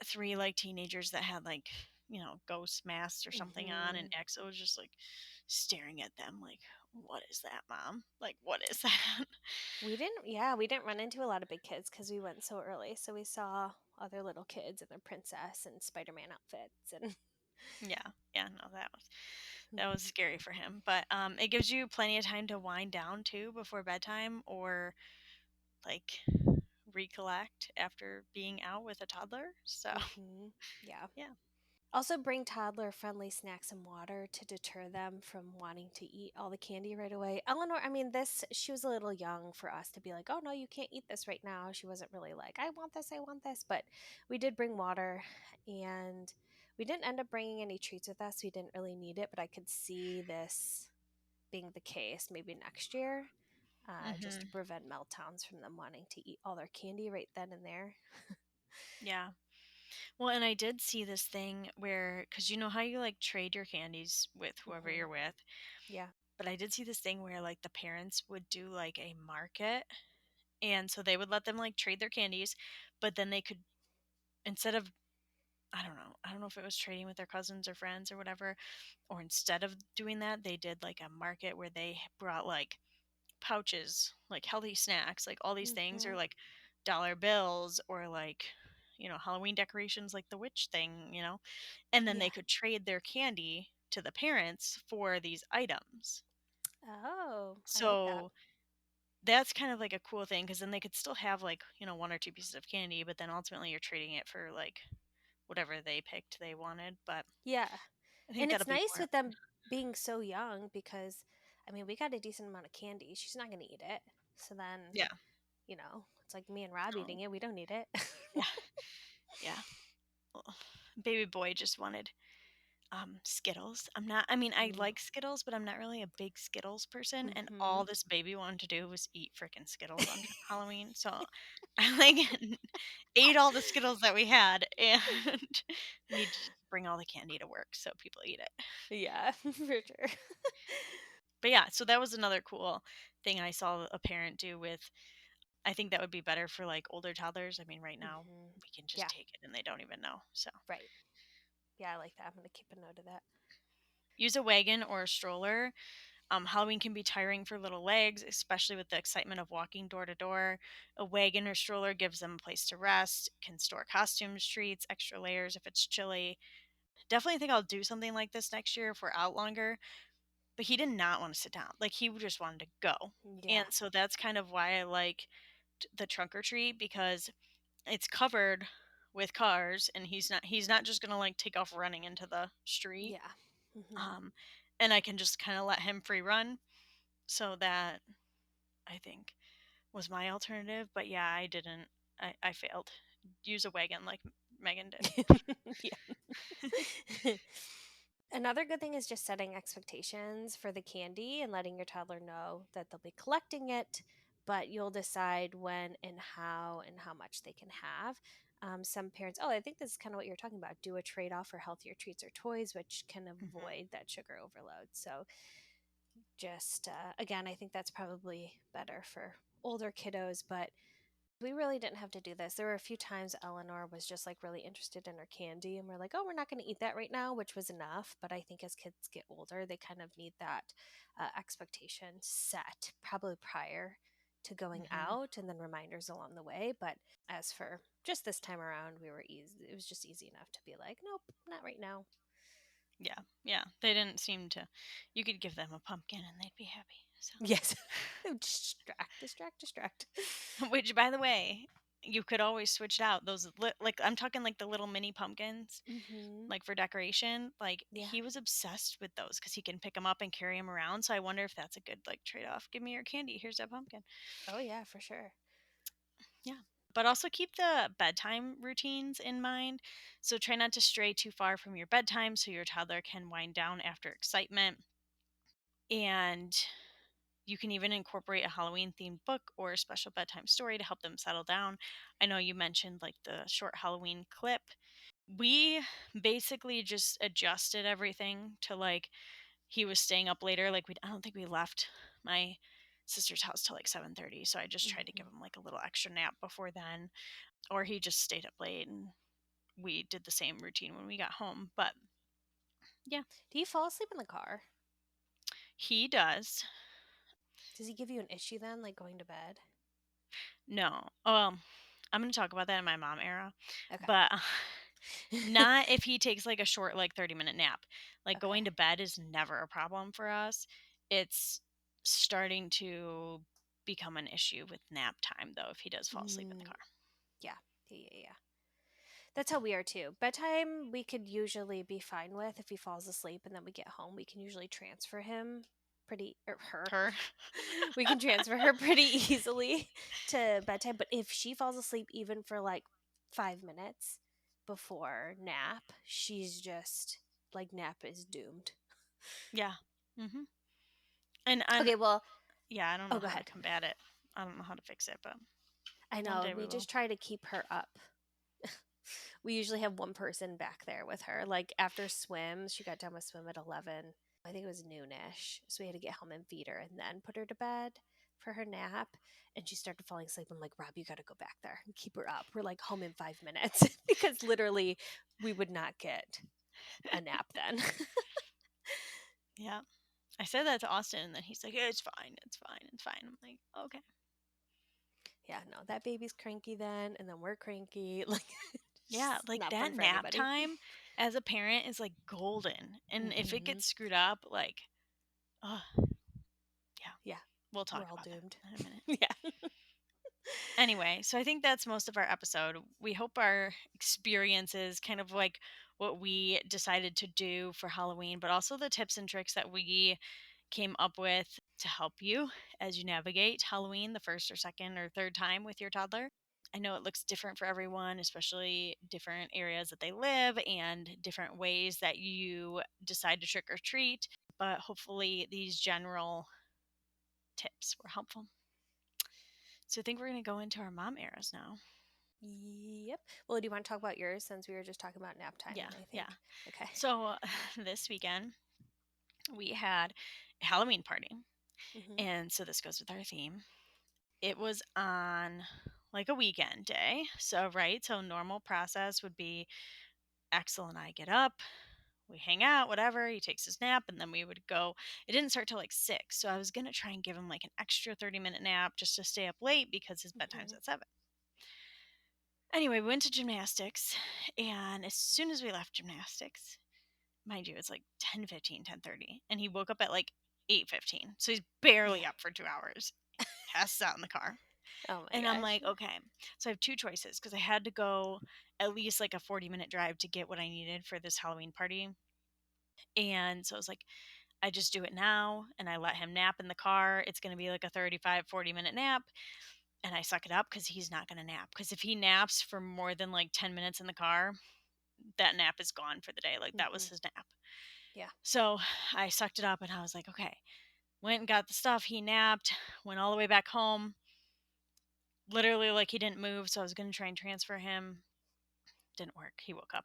three like teenagers that had like, ghost masks or something on, and Hmm. Axel was just like staring at them like, what is that, mom? Like, what is that? We didn't run into a lot of big kids because we went so early. So we saw other little kids in their princess and Spider Man outfits. And Yeah, yeah, no, that was Mhm. scary for him, but it gives you plenty of time to wind down too before bedtime, or like recollect after being out with a toddler. So Mhm. Yeah. yeah. Also, bring toddler friendly snacks and water to deter them from wanting to eat all the candy right away. Eleanor, I mean, she was a little young for us to be like, oh no, you can't eat this right now. She wasn't really like, I want this, I want this. But we did bring water and we didn't end up bringing any treats with us. We didn't really need it, but I could see this being the case maybe next year, just to Hmm. prevent meltdowns from them wanting to eat all their candy right then and there. Yeah. Well, and I did see this thing where, because you know how you like trade your candies with whoever Hmm. you're with, Yeah. but I did see this thing where like the parents would do like a market, and so they would let them like trade their candies, but then they could, instead of, I don't know if it was trading with their cousins or friends or whatever, or instead of doing that, they did like a market where they brought like pouches, like healthy snacks, like all these things, or Hmm. like dollar bills, or like, Halloween decorations, like the witch thing, and then they Yeah. could trade their candy to the parents for these items. Oh, I like that. So that's kind of like a cool thing, because then they could still have like, one or two pieces of candy, but then ultimately you're trading it for like whatever they picked they wanted. But Yeah. I think And that'll it's be nice more. with them being so young because, I mean, we got a decent amount of candy. She's not going to eat it. So then, Yeah. it's like me and Rob No. eating it. We don't eat it. Yeah. Yeah. Well, baby boy just wanted Skittles. I mean, I Mm. like Skittles, but I'm not really a big Skittles person, and Hmm. all this baby wanted to do was eat freaking Skittles on Halloween. So I like ate all the Skittles that we had, and need to bring all the candy to work so people eat it. Yeah, for sure. But yeah, so that was another cool thing I saw a parent do with. I think that would be better for like older toddlers. I mean, right now Hmm. we can just Yeah, take it and they don't even know. So right. Yeah, I like that. I'm going to keep a note of that. use a wagon or a stroller. Halloween can be tiring for little legs, especially with the excitement of walking door to door. A wagon or stroller gives them a place to rest, can store costumes, treats, extra layers if it's chilly. Definitely think I'll do something like this next year if we're out longer. But he did not want to sit down. Like, he just wanted to go. Yeah. And so that's kind of why I like the trunk or treat, because it's covered with cars, and he's not just gonna like take off running into the street. Yeah. Hmm. Um, and I can just kind of let him free run, so that I think was my alternative. But yeah, I didn't. I failed. Use a wagon like Megan did. Yeah. Another good thing is just setting expectations for the candy and letting your toddler know that they'll be collecting it, but you'll decide when and how much they can have. Some parents, oh, I think this is kind of what you're talking about, do a trade off for healthier treats or toys, which can Hmm. avoid that sugar overload. So, just again, I think that's probably better for older kiddos, but we really didn't have to do this. There were a few times Eleanor was just like really interested in her candy, and we're like, oh, we're not going to eat that right now, which was enough. But I think as kids get older, they kind of need that expectation set probably prior to going Hmm. out and then reminders along the way. But as for just this time around, we were easy. It was just easy enough to be like, nope, not right now. Yeah, yeah. They didn't seem to. You could give them a pumpkin and they'd be happy. So, Yes. Distract, distract, distract. which, by the way, you could always switch it out. Like I'm talking like the little mini pumpkins, Mm-hmm. like for decoration. Like Yeah. he was obsessed with those because he can pick them up and carry them around. So I wonder if that's a good like trade off. Give me your candy. Here's that pumpkin. Oh, yeah, for sure. Yeah. But also keep the bedtime routines in mind. So try not to stray too far from your bedtime so your toddler can wind down after excitement. And you can even incorporate a Halloween themed book or a special bedtime story to help them settle down. I know you mentioned like the short Halloween clip. We basically just adjusted everything to like he was staying up later. Like I don't think we left my sister's house till like 7:30. So I just tried to Mm-hmm. give him like a little extra nap before then, or he just stayed up late and we did the same routine when we got home. But yeah, Do you fall asleep in the car? he does. Does he give you an issue then, like going to bed? No. I'm going to talk about that in my mom era, Okay. but not if he takes like a short, like 30-minute nap. Like Okay. going to bed is never a problem for us. It's starting to become an issue with nap time, though, if he does fall asleep in the Mm, car. yeah. Yeah. That's how we are too. Bedtime, we could usually be fine with if he falls asleep and then we get home. We can usually transfer him pretty, or her. Her. We can transfer her pretty easily to bedtime. But if she falls asleep even for like 5 minutes before nap, she's just like, nap is doomed. Yeah. Hmm. And Okay, well, yeah, I don't oh, know go how to ahead. combat it. I don't know how to fix it, but I one know. day we We will. just try to keep her up. We usually have one person back there with her. Like after swim, she got done with swim at 11. I think it was noonish. So we had to get home and feed her and then put her to bed for her nap. And she started falling asleep. I'm like, Rob, you got to go back there and keep her up. We're like home in 5 minutes because literally we would not get a nap then. Yeah. I said that to Austin, and then he's like, "It's fine. It's fine. It's fine." I'm like, "Okay." Yeah, no, that baby's cranky then. And then we're cranky. Like, Yeah, it's like not that fun for nap anybody. time as a parent is like golden. And if it Hmm. gets screwed up, like, oh, yeah, Yeah, we'll we're talk all about that doomed. in a minute. Yeah. Anyway, so I think that's most of our episode. We hope our experiences, kind of like what we decided to do for Halloween, but also the tips and tricks that we came up with to help you as you navigate Halloween the first or second or third time with your toddler. I know it looks different for everyone, especially different areas that they live and different ways that you decide to trick or treat, but hopefully these general tips were helpful. So I think we're going to go into our mom eras now. Yep. Well, do you want to talk about yours since we were just talking about nap time? Yeah, And I yeah. think, okay. So this weekend we had a Halloween party. Hmm. And so this goes with our theme. It was on like a weekend day. So, right. So, normal process would be Axel and I get up, we hang out, whatever. He takes his nap, and then we would go. It didn't start till like 6. So, I was going to try and give him like an extra 30-minute nap just to stay up late because his bedtime's Hmm. at 7. Anyway, we went to gymnastics. And as soon as we left gymnastics, mind you, it's like 10:15, 10:30, and he woke up at like 8:15. So, he's Yeah. barely up for 2 hours. Passes out in the car. Oh my And I'm gosh. like, okay. So I have two choices because I had to go at least like a 40-minute drive to get what I needed for this Halloween party. And so I was like, I just do it now and I let him nap in the car. It's going to be like a 35, 40-minute nap. And I suck it up because he's not going to nap. Because if he naps for more than like 10 minutes in the car, that nap is gone for the day. Like that was Mm-hmm. his nap. Yeah. So I sucked it up and I was like, okay, went and got the stuff. He napped, went all the way back home. Literally, like he didn't move. So I was going to try and transfer him. Didn't work. He woke up.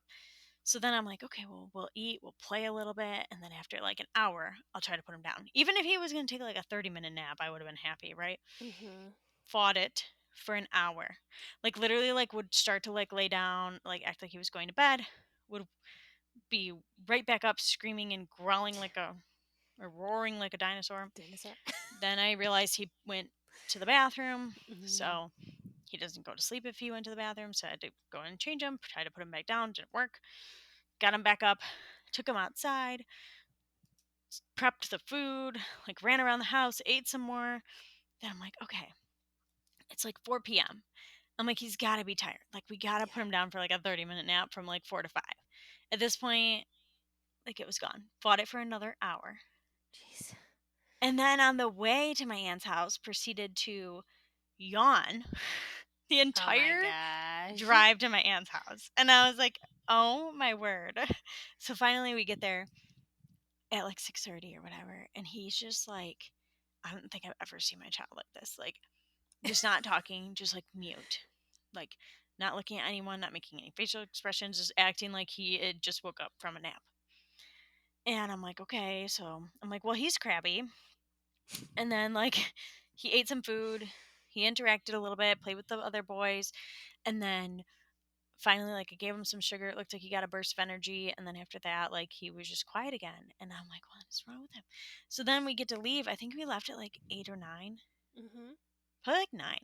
So then I'm like, okay, well, we'll eat, we'll play a little bit. And then after like an hour, I'll try to put him down. Even if he was going to take like a 30-minute nap, I would have been happy, right? Mm-hmm. Fought it for an hour. Like literally like would start to like lay down, like act like he was going to bed, would be right back up screaming and growling like a or roaring like a dinosaur. Dinosaur. Then I realized he went to the bathroom. Mm-hmm. So he doesn't go to sleep if he went to the bathroom. So I had to go in and change him, try to put him back down, didn't work. Got him back up, took him outside, prepped the food, like ran around the house, ate some more. Then I'm like, okay, it's like 4 p.m. I'm like, he's got to be tired. Like, we got to put Yeah. him down for like a 30-minute nap from like 4 to 5. At this point, like, it was gone. Fought it for another hour. Jeez. And then on the way to my aunt's house, proceeded to yawn the Oh my entire gosh. drive to my aunt's house. And I was like, oh my word. So finally, we get there at like 6:30 or whatever. And he's just like, I don't think I've ever seen my child like this. Like, just not talking, just like mute, like not looking at anyone, not making any facial expressions, just acting like he had just woke up from a nap. And I'm like, okay, so I'm like, well, he's crabby. And then like he ate some food, he interacted a little bit, played with the other boys, and then finally like I gave him some sugar. It looked like he got a burst of energy, and then after that, like he was just quiet again. And I'm like, what is wrong with him? So then we get to leave. I think we left at like 8 or 9, Mm-hmm. probably like 9.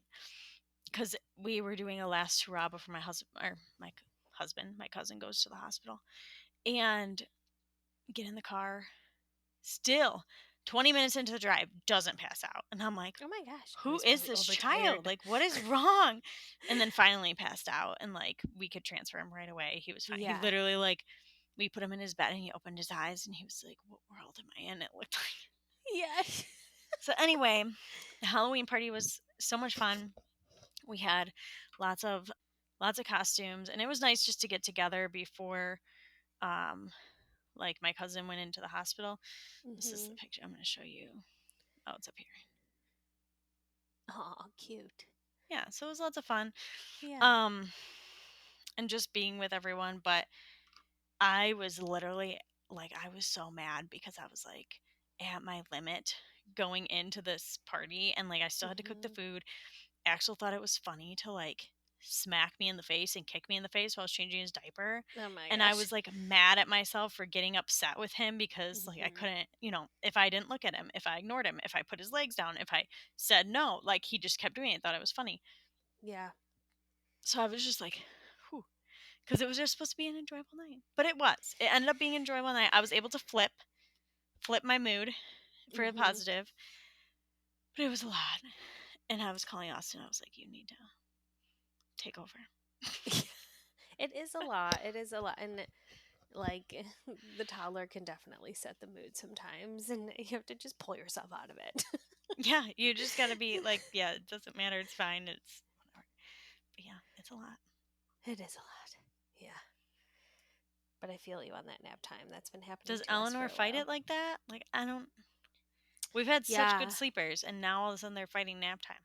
Because we were doing a last hurrah before my cousin goes to the hospital, and get in the car. Still, 20 minutes into the drive, doesn't pass out, and I'm like, Oh my gosh. Oh, "Who he's is probably this child? overtired. Like, what is wrong?" And then finally passed out, and like we could transfer him right away. He was fine. He Yeah. literally like we put him in his bed, and he opened his eyes, and he was like, "What world am I in?" It looked like. Yeah. So anyway, the Halloween party was so much fun. We had lots of costumes, and it was nice just to get together before um like my cousin went into the hospital. This is the Mm-hmm. picture I'm going to show you. Oh, it's up here. Oh, cute. Yeah, so it was lots of fun. Yeah. Um and just being with everyone, but I was literally like I was so mad because I was like at my limit going into this party, and like I still had to cook the Mm-hmm. food. Axel thought it was funny to like smack me in the face and kick me in the face while I was changing his diaper. Oh my And I gosh. was like mad at myself for getting upset with him because like I Mm-hmm. couldn't, if I didn't look at him, if I ignored him, if I put his legs down, if I said no, like he just kept doing it, thought it was funny. Yeah. So I was just like, whew, because it was just supposed to be an enjoyable night. But it was. It ended up being an enjoyable night. I was able to flip my mood for the Mm-hmm. positive, but it was a lot. And I was calling Austin. I was like, you need to take over. It is a lot. It is a lot. And like the toddler can definitely set the mood sometimes, and you have to just pull yourself out of it. Yeah, you just gotta be like, yeah, it doesn't matter. It's fine. It's whatever. But yeah, it's a lot. It is a lot. Yeah. But I feel you on that nap time. That's been happening Does to us for Eleanor a fight while. it like that? Like, I don't. We've had such good Yeah. sleepers, and now all of a sudden they're fighting nap time.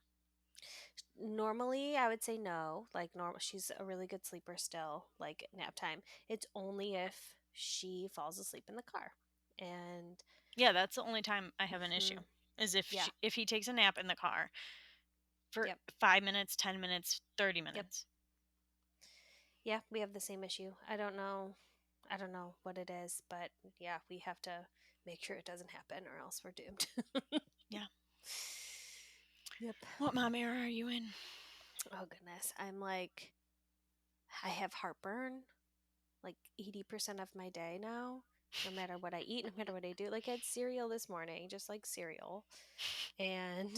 Normally, I would say no. Like normal, she's a really good sleeper still. Like nap time. It's only if she falls asleep in the car, and Yeah, that's the only time I have an issue. mhm, Is if yeah, if he takes a nap in the car for yep, 5 minutes, 10 minutes, 30 yep, minutes. yeah. We have the same issue. I don't know. I don't know what it is, but yeah, we have to make sure it doesn't happen, or else we're doomed. Yeah. Yep. What mom era are you in? Oh goodness, I'm like, I have heartburn like 80% of my day now. No matter what I eat, no matter what I do. Like I had cereal this morning, just like cereal. And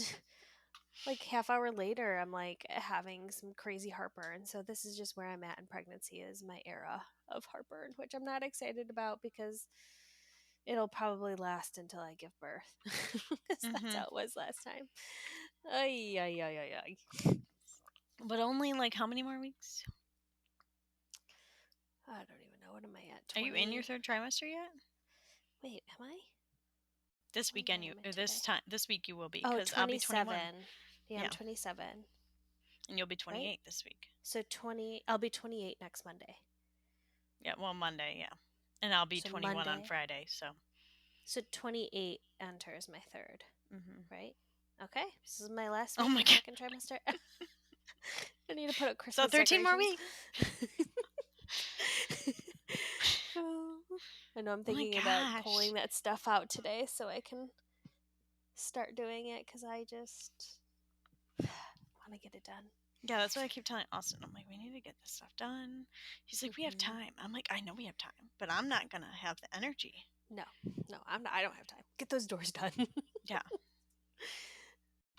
like half hour later, I'm like having some crazy heartburn. So this is just where I'm at in pregnancy is my era of heartburn, which I'm not excited about because it'll probably last until I give birth because that's Mm-hmm. how it was last time. Ay, ay, ay, ay, ay. But only like how many more weeks? I don't even know. What am I at? Are you in your 20. third trimester yet? Wait, am I? This What day weekend you am I or today? this week you will be Oh, because I'll be 21. 27. Yeah, I'm Yeah, 27, and you'll be right? 28 this week. So 20, I'll be 28 next Monday. Yeah, well Monday, yeah, and I'll be So 21 on Monday. Friday. So, So 28 enters my third, hmm right? Okay. This is my last oh week my of god, second trimester. I need to put up so Christmas 13 more decorations. weeks. Oh, I know I'm Oh my thinking about gosh. pulling that stuff out today so I can start doing it because I just want to get it done. Yeah, that's what I keep telling Austin. I'm like, we need to get this stuff done. He's like, we have Hmm. time. I'm like, I know we have time, but I'm not gonna have the energy. No, no, I'm not. I don't have time. Get those doors done. Yeah.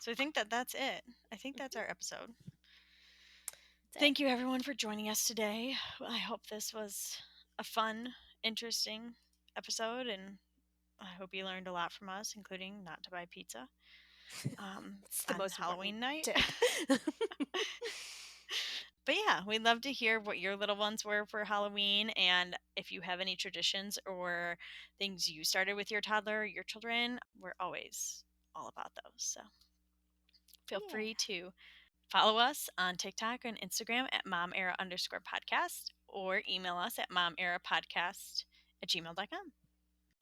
So I think that's it. I think that's our episode. That's it. Thank you everyone for joining us today. I hope this was a fun, interesting episode, and I hope you learned a lot from us, including not to buy pizza It's the on most important Halloween night. tip. But yeah, we'd love to hear what your little ones were for Halloween, and if you have any traditions or things you started with your toddler or your children, we're always all about those. So feel Yeah. free to follow us on TikTok and Instagram at momera_podcast or email us at momerapodcast@gmail.com.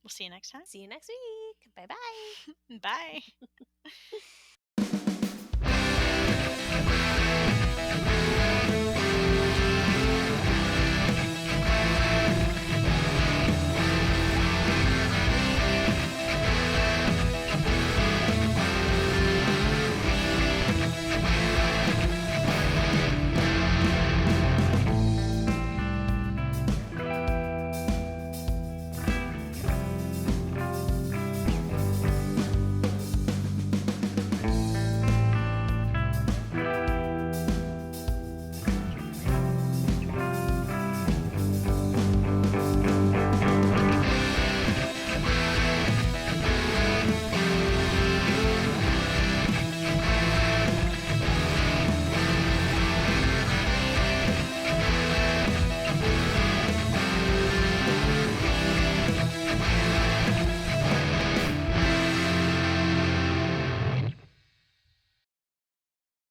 We'll see you next time. See you next week. Bye bye. Bye.